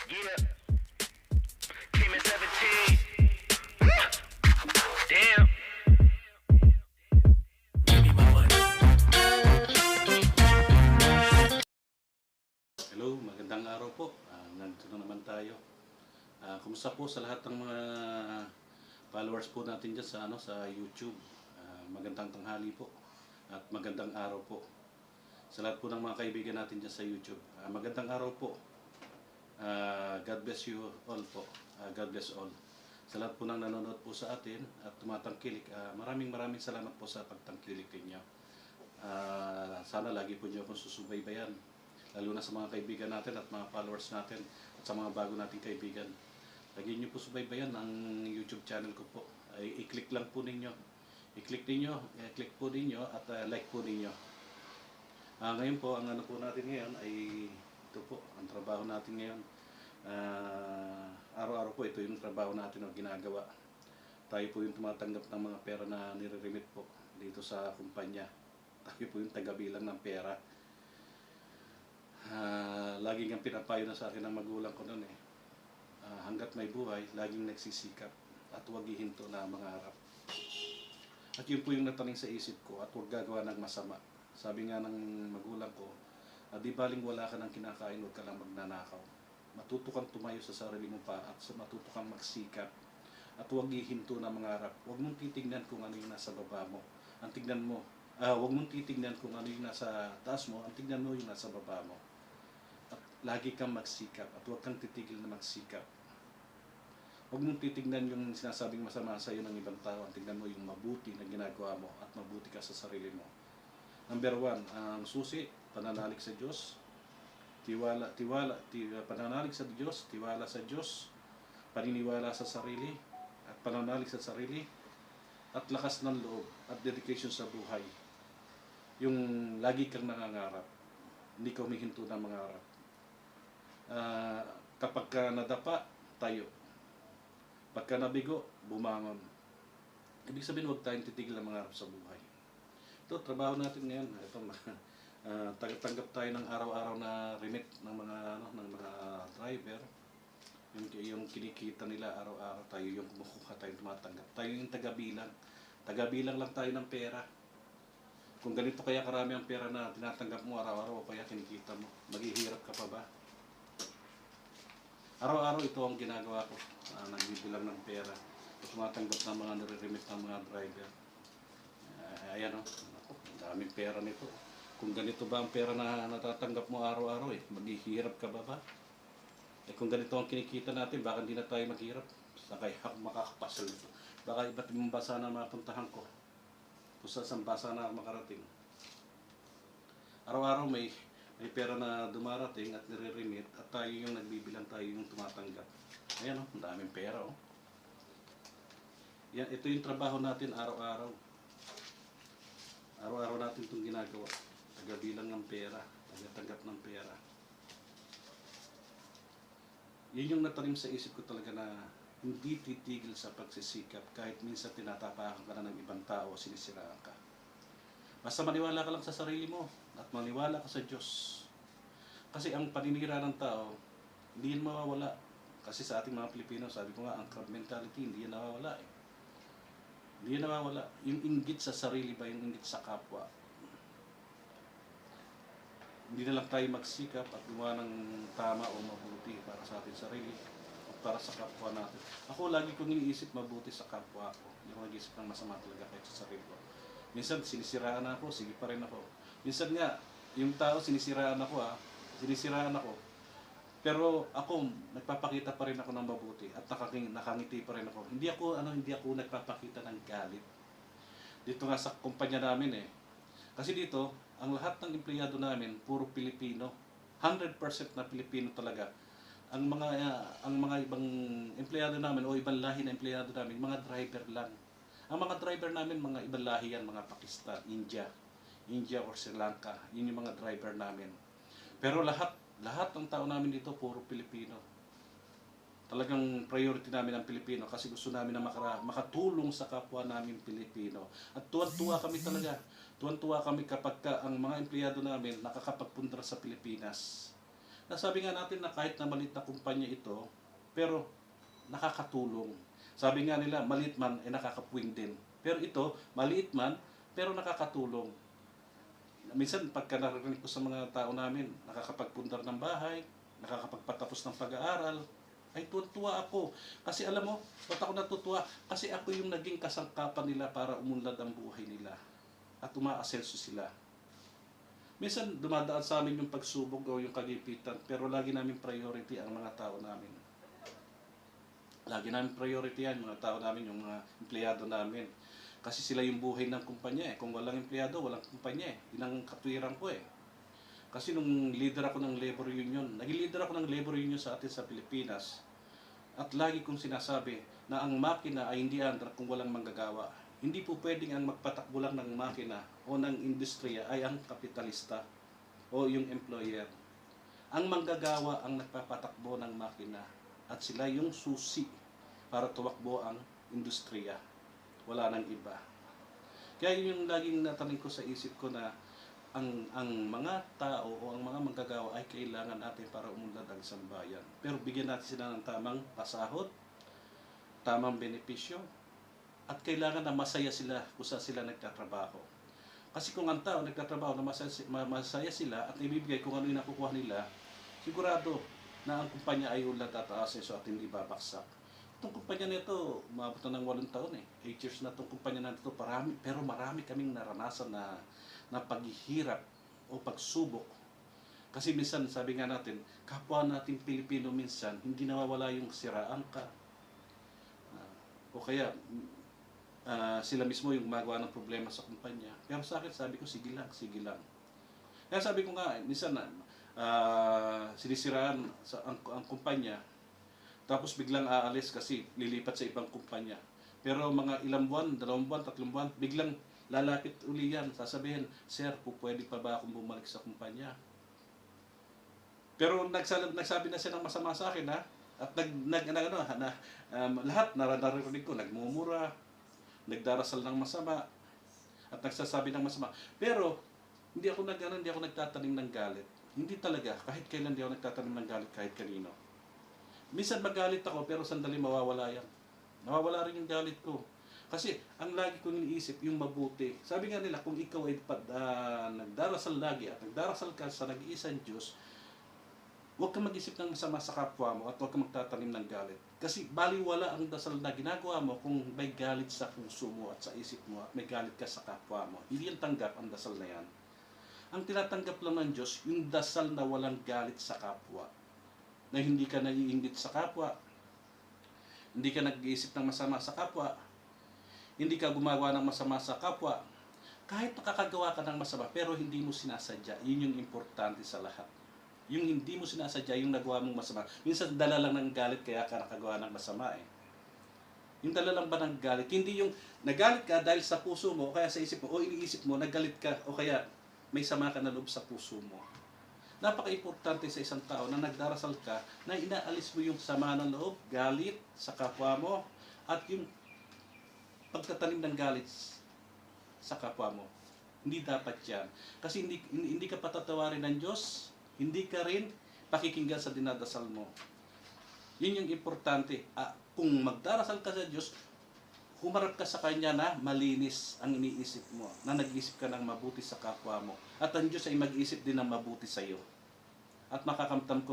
Yeah, came in 17. Damn. Hello, magandang araw po. Nandito na naman tayo. Kumusta po sa lahat ng mga followers po natin dyan sa YouTube. Magandang tanghali po at magandang araw po. Sa lahat po ng mga kaibigan natin dyan sa YouTube. Magandang araw po. God bless you all po. God bless all. Sa lahat po ng nanonood po sa atin at tumatangkilik, maraming salamat po sa pagtangkilik ninyo. Sana lagi po niyo akong susubaybayan, lalo na sa mga kaibigan natin at mga followers natin at sa mga bago nating kaibigan. Lagi niyo po subaybayan ang YouTube channel ko po. I-click lang po ninyo. I-click po ninyo at like po ninyo. Ngayon po, ang ano po natin ngayon ay ito po, ang trabaho natin ngayon. Araw-araw po ito yung trabaho natin na ginagawa. Tayo po yung tumatanggap ng mga pera na nire-remit po dito sa kumpanya. Tayo po yung tagabilang ng pera. Laging ang pinapayo na sa akin ng magulang ko noon hanggat may buhay, laging nagsisikap at huwag hihinto na mangarap. At yun po yung nataning sa isip ko at huwag gagawa ng masama. Sabi nga ng magulang ko, di baling wala ka ng kinakain, huwag ka lang magnanakaw. Matuto kang tumayo sa sarili mo pa at matuto kang magsikap at huwag hihinto na mangarap. Huwag mong titignan kung ano yung nasa baba mo. Ang tignan mo, huwag mong titignan kung ano yung nasa taas mo, ang tignan mo yung nasa baba mo. At lagi kang magsikap at huwag kang titigil na magsikap. Huwag mong titignan yung sinasabing masama sa iyo ng ibang tao, ang tignan mo yung mabuti na ginagawa mo at mabuti ka sa sarili mo. Number 1, ang susi, pananalig sa Diyos. Pananalig sa Diyos, tiwala sa Diyos, paniniwala sa sarili, at pananalig sa sarili, at lakas ng loob, at dedication sa buhay. Yung lagi kang nangangarap, hindi ka humihinto na mangarap. Kapag ka nadapa, tayo. Pagka nabigo, bumangon. Ibig sabihin, huwag tayong titigil na mangarap sa buhay. Ito, trabaho natin ngayon. Ito, tanggap tayo ng araw-araw na remit ng mga driver. Yung kinikita nila araw-araw, tayo yung kumukuha, tayo tumatanggap. Tayo yung tagabilang. Tagabilang lang tayo ng pera. Kung ganito kaya karami ang pera na tinatanggap mo araw-araw o kaya kinikita mo, maghihirap ka pa ba? Araw-araw ito ang ginagawa ko. Nagbibilang ng pera. Tumatanggap ng mga nare-remit ng mga driver. Ayan o. Ang daming pera nito. Kung ganito ba ang pera na natatanggap mo araw-araw maghihirap ka ba? Kung ganito ang kinikita natin, baka hindi na tayo maghirap. Saka ako makakapasal nito. Baka iba't ibang basa na mapuntahan ko. Kung saan basa na makarating. Araw-araw may pera na dumarating at nire-remit at tayo yung nagbibilang, tayo yung tumatanggap. Ayan ang daming pera Yan, ito yung trabaho natin araw-araw. Araw-araw natin itong ginagawa. Tagabilang ng pera, tagatanggap ng pera. Yun yung natanim sa isip ko talaga na hindi titigil sa pagsisikap kahit minsan tinatapakan ka na ng ibang tao o sinisiraan ka. Basta maniwala ka lang sa sarili mo at maniwala ka sa Diyos. Kasi ang paninira ng tao, hindi yan mawawala. Kasi sa ating mga Pilipino, sabi ko nga, ang crab mentality, hindi yan nawawala Hindi yan nawawala. Yung inggit sa sarili ba, yung inggit sa kapwa. Hindi na lang tayo magsikap at gumawa ng tama o mabuti para sa ating sarili at para sa kapwa natin. Ako lagi kong iniisip mabuti sa kapwa ko. Hindi ko nag-isip ng masama talaga kahit sa sarili ko. Minsan sinisiraan ako, sige pa rin ako. Minsan nga, yung tao sinisiraan ako Pero ako, nagpapakita pa rin ako ng mabuti at nakangiti pa rin ako. Hindi ako nagpapakita ng galit. Dito nga sa kumpanya namin Kasi dito, ang lahat ng empleyado namin puro Pilipino. 100% na Pilipino talaga. Ang mga ibang empleyado namin o ibang lahi na empleyado namin, mga driver lang. Ang mga driver namin, mga ibang lahi yan, mga Pakistan, India or Sri Lanka. Yun yung mga driver namin. Pero lahat ng tao namin dito puro Pilipino. Talagang priority namin ang Pilipino kasi gusto namin na makatulong sa kapwa namin Pilipino. At tuwan-tuwa kami talaga. Tuwan-tuwa kami kapag ang mga empleyado namin nakakapagpunta sa Pilipinas. Nasabi nga natin na kahit na maliit na kumpanya ito, pero nakakatulong. Sabi nga nila, maliit man ay nakakapuwing din. Pero ito, maliit man, pero nakakatulong. Minsan, pagka narinig ko sa mga tao namin, nakakapagpundar ng bahay, nakakapagpatapos ng pag-aaral, ay tuwa ako. Kasi alam mo, ba't ako natutuwa? Kasi ako yung naging kasangkapan nila para umunlad ang buhay nila. At umaasenso sila. Minsan, dumadaan sa amin yung pagsubok o yung kagipitan, pero lagi namin priority ang mga tao namin. Lagi namin priority yan, mga tao namin, yung mga empleyado namin. Kasi sila yung buhay ng kumpanya eh. Kung walang empleyado, walang kumpanya eh. Yun ang katwiran ko eh. Kasi nung leader ako ng labor union, naging leader ako ng labor union sa atin sa Pilipinas, at lagi kong sinasabi na ang makina ay hindi andar kung walang manggagawa. Hindi po pwedeng ang magpatakbo lang ng makina o ng industriya ay ang kapitalista o yung employer. Ang manggagawa ang nagpapatakbo ng makina at sila yung susi para tumakbo ang industriya. Wala nang iba. Kaya yun yung laging natanim ko sa isip ko na ang mga tao o ang mga manggagawa ay kailangan natin para umunlad ang isang bayan. Pero bigyan natin sila ng tamang pasahod, tamang benepisyo, at kailangan na masaya sila kung saan sila nagtatrabaho. Kasi kung ang tao nagtatrabaho na masaya sila at ibibigay kung ano yung nakukuha nila, sigurado na ang kumpanya ay unlad at aasenso at hindi babaksak. Itong kumpanya nito, umabot na ng 8 taon eh. 8 years na itong kumpanya na ito, pero marami kaming naranasan na paghihirap o pagsubok. Kasi minsan, sabi nga natin, kapwa natin Pilipino minsan, hindi nawawala yung siraan ka. O kaya, sila mismo yung gumagawa ng problema sa kumpanya. Pero sa akin, sabi ko, sige lang, sige lang. Kaya sabi ko nga, minsan, sinisiraan ang kumpanya, tapos biglang aalis kasi lilipat sa ibang kumpanya. Pero mga ilang buwan, 2 buwan, 3 buwan, biglang lalapit uli yan. Sasabihin, Sir, pwede pa ba akong bumalik sa kumpanya? Pero nagsabi na siya ng masama sa akin, ha? At lahat naririnig ko, nagmumura, nagdarasal ng masama, at nagsasabi ng masama. Pero, hindi ako nagtatanim ng galit. Hindi talaga, kahit kailan hindi ako nagtatanim ng galit kahit kanino. Minsan magalit ako, pero sandali mawawala yan. Nawawala rin yung galit ko. Kasi, ang lagi kong iniisip, yung mabuti. Sabi nga nila, kung ikaw ay nagdarasal lagi at nagdarasal ka sa nag-iisang Diyos, huwag kang mag-isip ng masama sa kapwa mo at huwag kang magtatanim ng galit. Kasi baliwala ang dasal na ginagawa mo kung may galit sa puso mo at sa isip mo at may galit ka sa kapwa mo. Hindi yan tanggap ang dasal na yan. Ang tinatanggap lang ng Diyos, yung dasal na walang galit sa kapwa. Na hindi ka naiinggit sa kapwa, hindi ka nag-iisip ng masama sa kapwa, hindi ka gumagawa ng masama sa kapwa, kahit nakakagawa ka ng masama, pero hindi mo sinasadya, yun yung importante sa lahat. Yung hindi mo sinasadya, yung nagawa mong masama. Minsan dala lang ng galit kaya ka nakagawa ng masama eh. Yung dala lang ba ng galit? Hindi yung nagalit ka dahil sa puso mo, o kaya sa isip mo, o iniisip mo, nagalit ka, o kaya may sama ka na loob sa puso mo. Napaka-importante sa isang tao na nagdarasal ka na inaalis mo yung sama ng loob, galit sa kapwa mo, at yung pagtatanim ng galit sa kapwa mo. Hindi dapat yan. Kasi hindi ka patatawarin ng Diyos, hindi ka rin pakikinggan sa dinadasal mo. Yun yung importante. Kung magdarasal ka sa Diyos, humarap ka sa Kanya na malinis ang iniisip mo, na nag-iisip ka ng mabuti sa kapwa mo. At ang Diyos ay mag-iisip din ng mabuti sa iyo. At makakamtan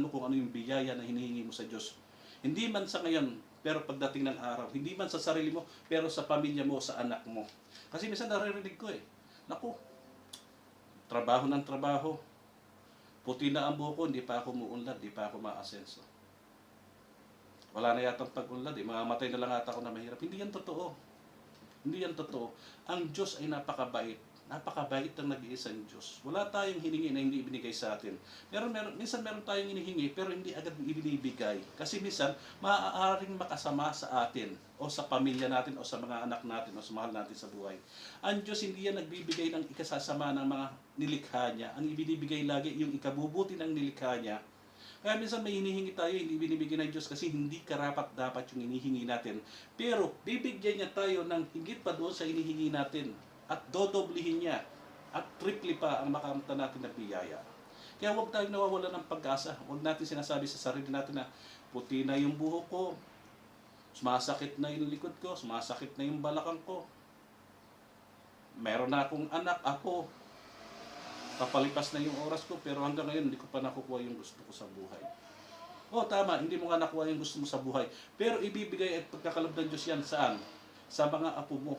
mo kung ano yung biyaya na hinihingi mo sa Diyos. Hindi man sa ngayon, pero pagdating ng araw. Hindi man sa sarili mo, pero sa pamilya mo, sa anak mo. Kasi minsan naririnig ko naku, trabaho ng trabaho. Puti na ang buhok ko, hindi pa ako muunlad, hindi pa ako maasenso. Wala na yatang pag-unlad mamamatay na lang ata ako na mahirap. Hindi yan totoo. Hindi yan totoo. Ang Diyos ay napakabait. Napakabait ang nag-iisang Diyos. Wala tayong hiningi na hindi ibinigay sa atin. Minsan meron tayong hinihingi pero hindi agad ibinibigay. Kasi minsan, maaaring makasama sa atin o sa pamilya natin o sa mga anak natin o sa mahal natin sa buhay. Ang Diyos hindi yan nagbibigay ng ikasasama ng mga nilikha niya. Ang ibinibigay lagi yung ikabubuti ng nilikha niya. Kaya minsan may hinihingi tayo, hindi binibigyan ng Diyos kasi hindi karapat-dapat yung hinihingi natin. Pero bibigyan niya tayo ng higit pa doon sa hinihingi natin. At dodoblihin niya at triple pa ang makamta natin na biyaya. Kaya huwag tayong nawawala ng pag-asa. Huwag natin sinasabi sa sarili natin na puti na yung buhok ko, sumasakit na yung likod ko, sumasakit na yung balakang ko. Meron na akong anak, ako. Papalipas na yung oras ko, pero hanggang ngayon hindi ko pa nakukuha yung gusto ko sa buhay. Oo, tama, hindi mo nga nakuha yung gusto mo sa buhay. Pero ibibigay at pagkakalob ng Diyos yan saan? Sa mga apo mo.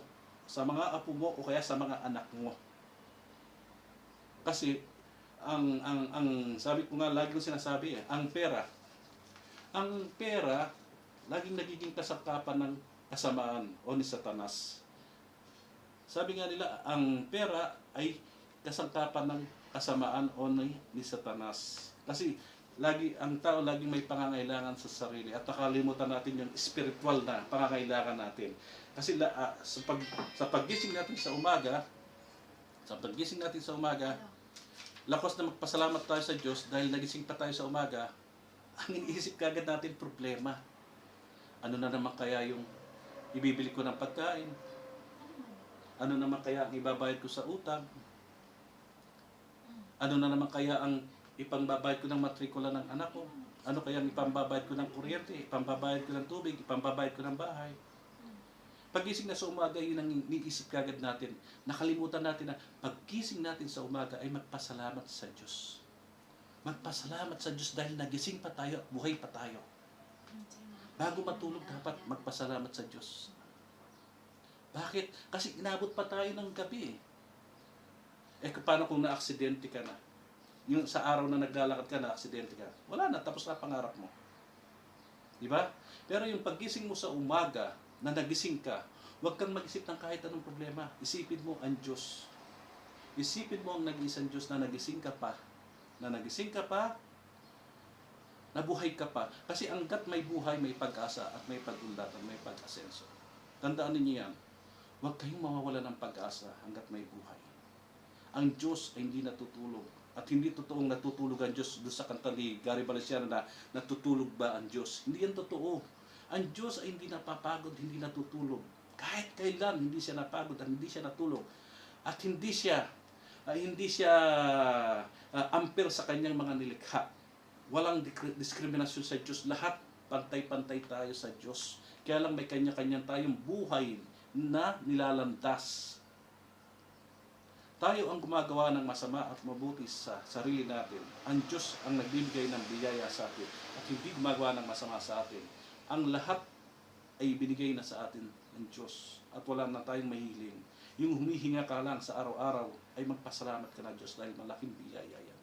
Sa mga apo mo o kaya sa mga anak mo. Kasi, ang sabi ko nga, lagi kong sinasabi ang pera, laging nagiging kasangkapan ng kasamaan o ni Satanas. Sabi nga nila, ang pera ay kasangkapan ng kasamaan o ni Satanas. Kasi ang tao laging may pangangailangan sa sarili at nakalimutan natin yung spiritual na pangangailangan natin. Kasi sa paggising natin sa umaga, lakos na magpasalamat tayo sa Diyos dahil nagising pa tayo sa umaga, ang iniisip kagad natin problema. Ano na naman kaya yung ibibili ko ng pagkain? Ano naman kaya ang ibabayad ko sa utang? Ano na naman kaya ang ipangbabayad ko ng matrikula ng anak ko? Ano kaya ang ipambabayad ko ng kuryente? Ipambabayad ko ng tubig? Ipambabayad ko ng bahay? Paggising na sa umaga, yun ang iniisip kagad natin. Nakalimutan natin na paggising natin sa umaga ay magpasalamat sa Diyos. Magpasalamat sa Diyos dahil nagising pa tayo at buhay pa tayo. Bago matulog, dapat magpasalamat sa Diyos. Bakit? Kasi inabot pa tayo ng gabi. Paano kung na-aksidente ka na? Yung sa araw na naglalakad ka, na-aksidente ka. Wala na, tapos na pangarap mo. Diba? Pero yung paggising mo sa umaga, na nagising ka, huwag kang mag-isip ng kahit anong problema. Isipin mo ang Diyos. Isipin mo ang nag-iisang Diyos na nagising ka pa. Nabuhay ka pa. Kasi hanggat may buhay, may pag-asa at may pag-unlad at may pag-asenso. Tandaan ninyo yan. Huwag kayong mawawala ng pag-asa hanggat may buhay. Ang Diyos ay hindi natutulog. At hindi totoong natutulog ang Diyos doon sa kanta ni Gary Valenciano na natutulog ba ang Diyos. Hindi yan totoo. Ang Diyos ay hindi napapagod, hindi natutulog. Kahit kailan, hindi siya napagod at hindi siya natulog. At hindi siya ampere sa kanyang mga nilikha. Walang diskriminasyon sa Diyos. Lahat pantay-pantay tayo sa Diyos. Kaya lang may kanya-kanyang tayong buhay na nilalandas. Tayo ang gumagawa ng masama at mabuti sa sarili natin. Ang Diyos ang nagbibigay ng biyaya sa atin at hindi gumagawa ng masama sa atin. Ang lahat ay binigay na sa atin ng Diyos at wala na tayong mahiling. Yung humihinga ka lang sa araw-araw ay magpasalamat ka na Diyos dahil malaking biyaya yan.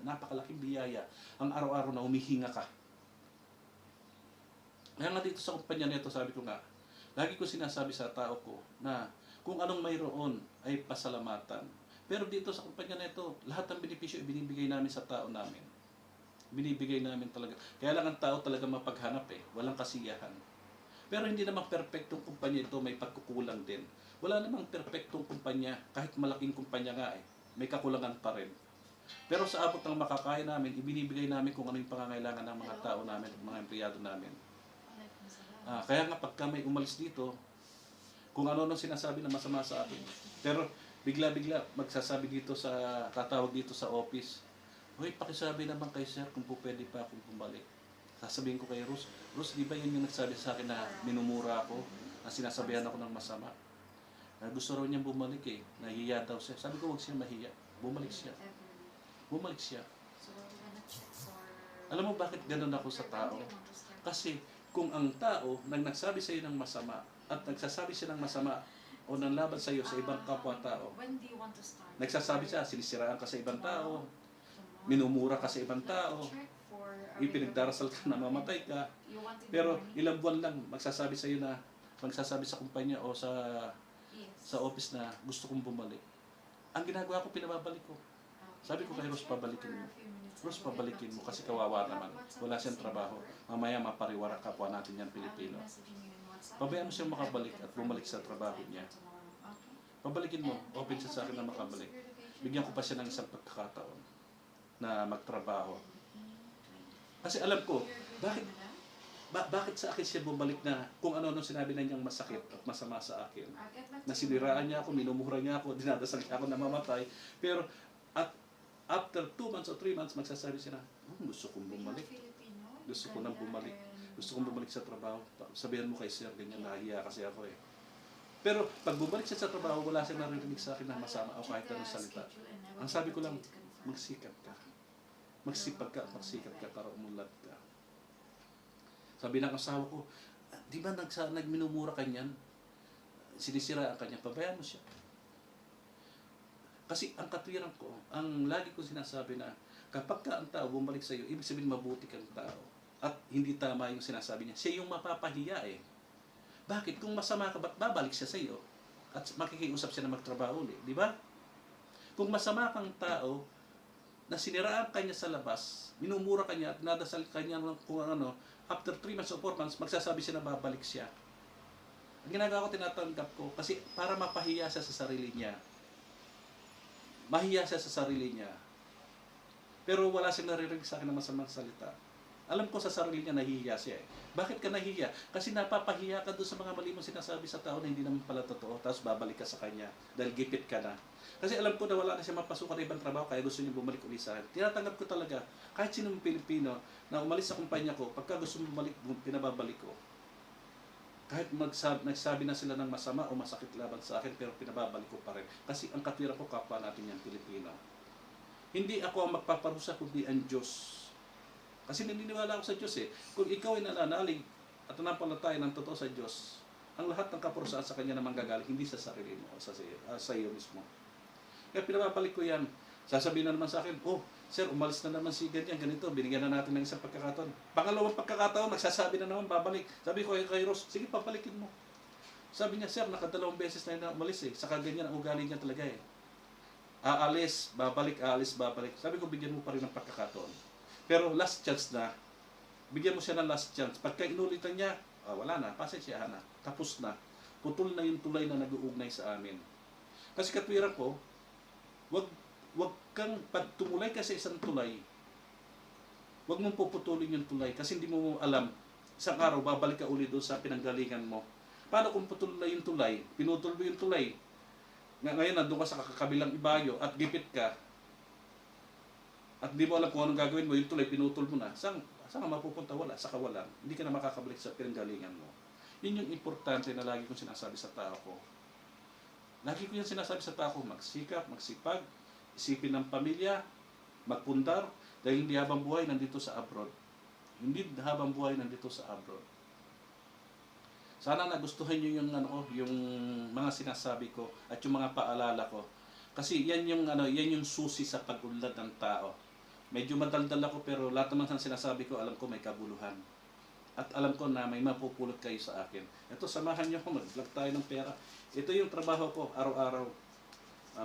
Napakalaking biyaya ang araw-araw na humihinga ka. Kaya nga dito sa kumpanya nito, sabi ko nga, lagi ko sinasabi sa tao ko na kung anong mayroon ay pasalamatan. Pero dito sa kumpanya nito, lahat ng benepisyo ibinibigay namin sa tao namin. Binibigay namin talaga. Kaya lang ang tao talaga mapaghanap walang kasiyahan. Pero hindi naman perpektong kumpanya ito, may pagkukulang din. Wala namang perpektong kumpanya, kahit malaking kumpanya nga may kakulangan pa rin. Pero sa abot ng makakaya namin, ibinibigay namin kung ano yung pangangailangan ng mga tao namin at mga empleyado namin. Kaya nga pagka may umalis dito, kung ano nang sinasabi na masama sa atin. Pero bigla-bigla magsasabi dito tatawag dito sa office, "Hoy, pakisabi naman kay sir kung po pwede pa akong bumalik." Sasabihin ko kay Rose, di ba yun yung nagsabi sa akin na minumura ako, na sinasabihan ako ng masama? Gusto raw niyang bumalik nahihiya daw siya. Sabi ko, huwag siya mahiya. Bumalik siya. Alam mo bakit ganun ako sa tao? Kasi kung ang tao nagsabi sa iyo ng masama at nagsasabi siya ng masama o nanlaban sa iyo sa ibang kapwa-tao, nagsasabi siya, sinisiraan ka sa ibang tao, minumura ka sa ibang tao, ipinagdarasal ka na mamatay ka, pero ilang buwan lang magsasabi sa iyo magsasabi sa kumpanya o sa office na gusto kong bumalik. Ang ginagawa ko, pinababalik ko. Sabi ko kay Rose, pabalikin mo. Rose, pabalikin mo kasi kawawa naman. Wala siyang trabaho. Mamaya mapariwara kapwa natin yan Pilipino. Pabayaan mo siyang makabalik at bumalik sa trabaho niya. Pabalikin mo. Open siya sa akin na makabalik. Bigyan ko pa siya ng isang pagkakataon na magtrabaho. Kasi alam ko, bakit sa akin siya bumalik na kung ano sinabi na niyang masakit at masama sa akin. Nasiniraan niya ako, minumura niya ako, dinadasal niya ako na mamatay. Pero, at After 2 months o 3 months, magsasabi sila, gusto kong bumalik. Gusto ko nang bumalik. Gusto kong bumalik sa trabaho. Sabihan mo kay sir, ganyan, nahiya kasi ako eh. Pero pag bumalik siya sa trabaho, wala siyang narinig sa akin na masama o kahit anong salita. Ang sabi ko lang, magsikap ka. Magsipag ka, magsikap ka para umulat ka. Sabi ng asawa ko, di ba nagminumura ka niyan? Sinisiraan ka niya, pabayaan mo siya. Kasi ang katwiran ko, ang lagi ko sinasabi na, kapag ka ang tao bumalik sa iyo, ibig sabihin mabuti kang tao. At hindi tama yung sinasabi niya. Siya yung mapapahiya eh. Bakit? Kung masama ka, ba't babalik siya sa iyo? At makikiusap siya na magtrabaho ulit. Di ba? Kung masama kang tao, na siniraan ka niya sa labas, minumura ka niya at nadasal ka niya kung ano, after 3 months o 4 months, magsasabi siya na babalik siya. Ang ginagawa ko, tinatanggap ko, kasi para mapahiya siya sa sarili niya. Mahiya siya sa sarili niya. Pero wala siyang naririnig sa akin ng masamang salita. Alam ko sa sarili niya, nahihiya siya eh. Bakit ka nahihiya? Kasi napapahiya ka doon sa mga mali mong sinasabi sa tao na hindi naman pala totoo, tapos babalik ka sa kanya dahil gipit ka na. Kasi alam ko na wala na siya mapasukan na ibang trabaho, kaya gusto niya bumalik ulit sa akin. Tinatanggap ko talaga, kahit sinong Pilipino na umalis sa kumpanya ko, pagka gusto mo bumalik, pinababalik ko. Kahit nagsabi na sila ng masama o masakit laban sa akin, pero pinababalik ko pa rin. Kasi ang katwira ko, kapwa natin yan, Pilipino. Hindi ako ang magpaparusa, kundi ang Diyos. Kasi naniniwala ako sa Diyos eh. Kung ikaw ay nananalig at nanampalataya ng totoo sa Diyos, ang lahat ng kaparusaan sa Kanya na manggagaling, hindi sa sarili mo, sa iyo mismo. Kaya pinababalik ko yan. Sasabihin na naman sa akin, oh, sir, umalis na naman si ganyan, ganito, binigyan na natin ng isang pagkakataon. Pangalawang pagkakataon, nagsasabi na naman, babalik. Sabi ko kay Ross, sige, papalikin mo. Sabi niya, sir, nakadalawang beses na yun na umalis eh. Saka ganyan, ang ugali niya talaga eh. Aalis, babalik, aalis, babalik. Sabi ko, bigyan mo pa rin ng pagkakataon. Pero last chance na, bigyan mo siya ng last chance. Pagka inulitan niya, wala na, pasensyahan na, tapos na. Putol na yung tulay na nag-uugnay sa amin. Kasi katwiran ko, wag kang, pag tumulay ka sa isang tulay, wag mong puputulin yung tulay kasi hindi mo alam, isang araw babalik ka ulit doon sa pinanggalingan mo. Paano kung putol na yung tulay? Pinutol mo yung tulay. Ngayon, nandun ka sa kakabilang ibayo at gipit ka, at di mo alam kung anong gagawin mo, yung tulay, pinutol mo na. Saan ka mapupunta? Wala, sa kawalan. Hindi ka na makakabalik sa pinanggalingan mo. Yun yung importante na lagi kong sinasabi sa tao ko. Lagi ko yung sinasabi sa tao ko, magsikap, magsipag, isipin ng pamilya, magpundar, dahil hindi habang buhay nandito sa abroad. Hindi habang buhay nandito sa abroad. Sana nagustuhan niyo yung yung mga sinasabi ko at yung mga paalala ko. Kasi yan yung susi sa pag-unlad ng tao. Medyo madaldal ako pero lahat naman ng sinasabi ko, alam ko may kabuluhan. At alam ko na may mapupulot kayo sa akin. Ito, samahan niyo ako, mag-vlog tayo ng pera. Ito yung trabaho ko, araw-araw.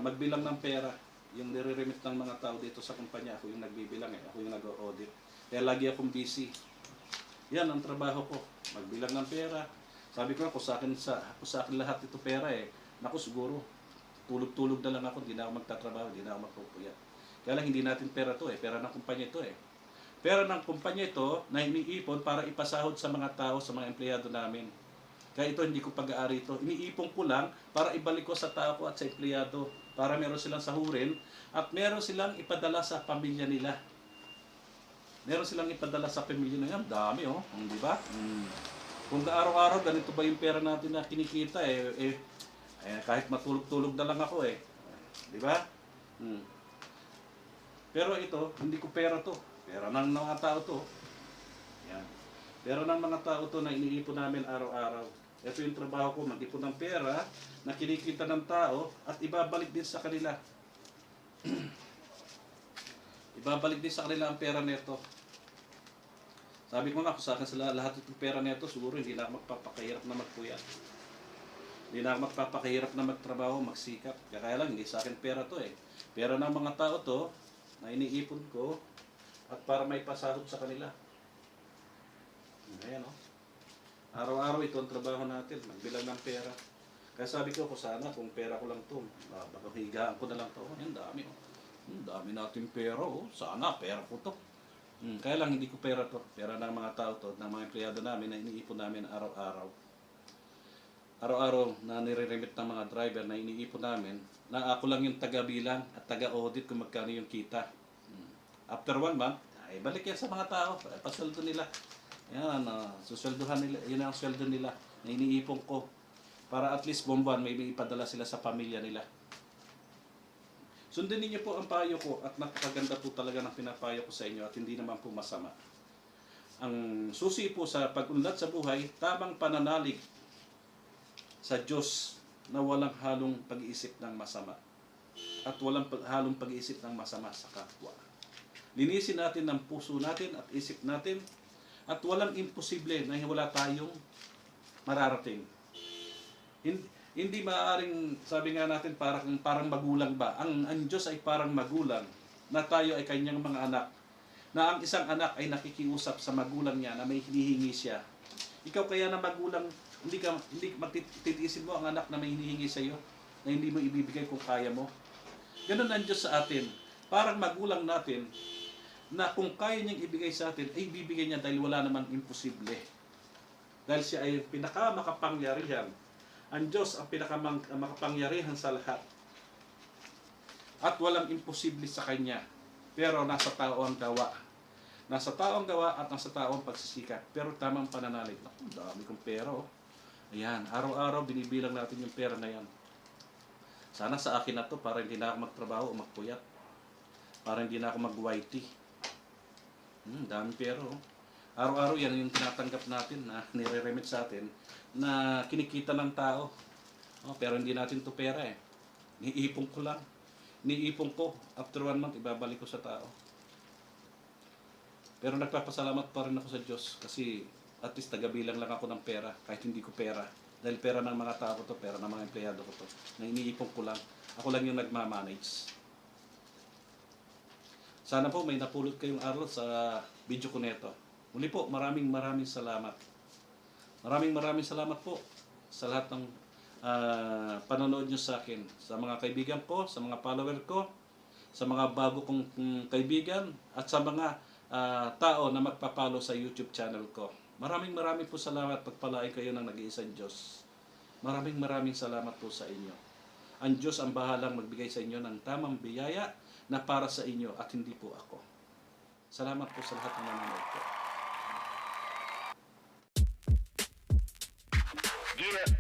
Magbilang ng pera. Yung nire-remit ng mga tao dito sa kumpanya, ako yung nagbibilang eh. Ako yung nag-audit. Kaya lagi akong busy. Yan ang trabaho ko. Magbilang ng pera. Sabi ko, kung sa akin lahat ito pera eh. Naku, siguro, tulog-tulog na lang ako, hindi na ako magtatrabaho, hindi na ako magpupuyat. Kaya lang hindi natin pera to eh, pera ng kumpanya ito eh. Pera ng kumpanya ito na iniipon para ipasahod sa mga tao, sa mga empleyado namin. Kaya ito hindi ko pag-aari ito. Iniipon ko lang para ibalik ko sa tao ko at sa empleyado. Para meron silang sahurin at meron silang ipadala sa pamilya nila. Meron silang ipadala sa pamilya nila. Dami oh, di ba? Kung araw-araw ganito ba yung pera natin na kinikita kahit matulog-tulog na lang ako eh. Di ba? Pero ito, hindi ko pera to. Pera ng mga tao to. Yan. Pera ng mga tao to na iniipon namin araw-araw. Ito yung trabaho ko, mag-ipon ng pera na kinikita ng tao at ibabalik din sa kanila. Ibabalik din sa kanila ang pera nito. Sabi ko nga, kung sa akin sila lahat itong pera nito, siguro hindi na ako magpapakahirap na magpuyat. Hindi na ako magpapakahirap na magtrabaho, magsikap. Kaya lang, hindi sa akin pera to eh. Pera ng mga tao to, na iniipon ko, at para may pasahod sa kanila. Ayan o. Araw-araw ito ang trabaho natin, magbilang ng pera. Kaya sabi ko, kung pera ko lang to, baka higaan ko na lang to. Ang dami o. Ang dami natin pera o. Sana, pera ko to. Kaya lang hindi ko pera to. Pera ng mga tao to, ng mga empleyado namin na iniipon namin araw-araw. araw-araw na nire-remit ng mga driver na iniipon namin, na ako lang yung taga-bilang at taga-audit kung magkano yung kita. After 1 month, ay balik yan sa mga tao, pasweldo nila. Yan, susweldohan nila, yun ang sweldo nila na iniipon ko. Para at least buwan may ipadala sila sa pamilya nila. Sundin niyo po ang payo ko at napakaganda po talaga ng pinapayo ko sa inyo at hindi naman po masama. Ang susi po sa pag-unlad sa buhay, tamang pananalig sa Diyos na walang halong pag-iisip ng masama at walang halong pag-iisip ng masama sa kapwa. Linisin natin ang puso natin at isip natin at walang imposible na wala tayong mararating. Hindi maaaring, sabi nga natin, parang magulang ba? Ang Diyos ay parang magulang na tayo ay kanyang mga anak. Na ang isang anak ay nakikiusap sa magulang niya na may hinihingi siya. Ikaw kaya na magulang, hindi matitiisin mo ang anak na may hinihingi sa iyo, na hindi mo ibibigay kung kaya mo. Ganun ang Diyos sa atin. Parang magulang natin na kung kaya niyang ibigay sa atin, ay bibigay niya dahil wala namang imposible. Dahil siya ay pinakamakapangyarihan. Ang Diyos ang pinakamakapangyarihan sa lahat. At walang imposible sa Kanya. Pero nasa tao ang gawa. Nasa tao ang gawa at nasa tao ang pagsisikap. Pero tamang pananalig. Naku, dami kong pera oh. Ayan, araw-araw binibilang natin yung pera na yan. Sana sa akin na to para hindi na ako magtrabaho o magpuyat. Para hindi na ako mag-YT. Dami pera oh. Araw-araw yan yung tinatanggap natin na nire-remit sa atin na kinikita ng tao. Oh, pero hindi natin to pera eh. Niipon ko lang. Niipon ko. After 1 month, ibabalik ko sa tao. Pero nagpapasalamat pa rin ako sa Diyos kasi at least tagabilang lang ako ng pera kahit hindi ko pera. Dahil pera ng mga tao ko to, pera ng mga empleyado ko to. Na iniipon ko lang. Ako lang yung nagmamanage. Sana po may napulot kayong aral sa video ko neto. Muli po, maraming salamat. Maraming salamat po sa lahat ng panonood nyo sa akin. Sa mga kaibigan ko, sa mga follower ko, sa mga bago kong kaibigan, at sa mga tao na magpapalo sa YouTube channel ko. Maraming po salamat. Pagpalain kayo ng nag-iisang Diyos. Maraming salamat po sa inyo. Ang Diyos ang bahalang magbigay sa inyo ng tamang biyaya na para sa inyo at hindi po ako. Salamat po sa lahat ng nanonood po. Yeah.